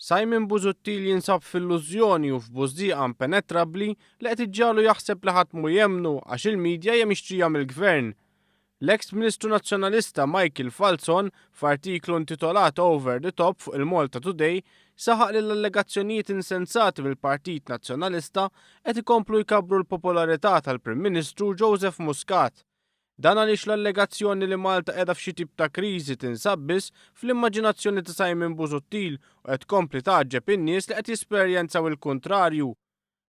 Simon Busuttil jinsab fil-illużjoni u f'bużdieqa impenetrabbli li qed iġġalu jaħseb li ħadd mhu jemmnu għax il-midja hija mixtrija mill-gvern. L-eks Ministru Nazzjonalista Michael Falzon f'artiklu intitolat Over the Top fuq il-Malta Today saħaq li l-allegazzjonijiet insensati mill-Partit Nazzjonalista qed ikomplu jkabbru l-popolarità tal-Prim Ministru Joseph Muscat. Dan għaliex l-allegazzjoni li Malta qiegħda f'xi tip ta' kriżi tinsab biss fl-immaġinazzjoni ta' Simon Busuttil u qed tkompli taġġeb in-nies li qed jesperjenzaw il-kuntrarju.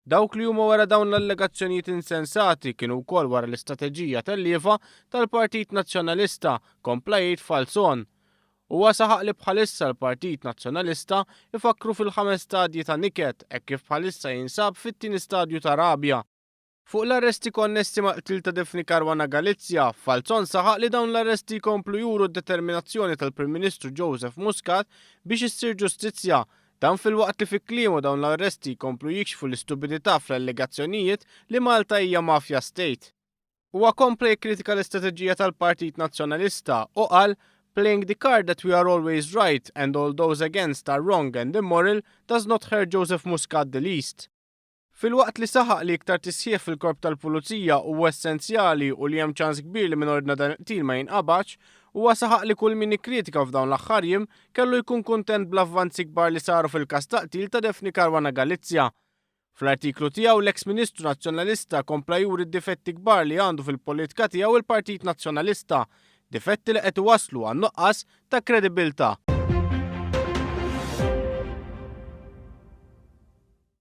Dawk li huma wara dawn l-allegazzjonijiet insensati kienu wkoll wara l-istrateġija tal-liefa tal-Partit Nazzjonalista kompla jgħid Falzon. Huwa saħaq li bħalissa l-Partit Nazzjonalista ifakru fil-5 stadji ta' niket hekk kif bħalissa jinsab fit-tieni stadju ta' rabja. Fuq l-arresti konnessi mal-qtil ta' Daphne Caruana Galizia, Falzon saħaq li dawn l-arresti jkomplu juru d-determinazzjoni tal-Prim Ministru Joseph Muscat biex issir ġustizzja. Dan fil-waqt li fi kliemu dawn l-arresti jkomplu jikxfu l-istupidità fl-allegazzjonijiet li Malta hija mafia state. Huwa kompli kritika l-istrateġija tal-Partit Nazzjonalista u qal playing the card that we are always right and all those against are wrong and immoral does not hurt Joseph Muscat the least. Fil-waqt li saħaq li iktar tisħieħ fil-korp tal-pulizija huwa essenzjali u li hemm ċans kbir li minn ordna dan il-qtil ma jinqabadx, huwa saħaq li kull min ikkritika f'dawn l-aħħar jiem kellu jkun kuntent bl-avvanzi kbar li saru fil-każ ta' qtil ta' Daphne Caruana Galizia. Fl-artiklu tiegħu l-eks Ministru Nazzjonalista kompla juri d-difetti kbar li għandu fil-politika tiegħu il-Partit Nazzjonalista, difetti li qed iwasslu għan nuqqas ta' kredibilità.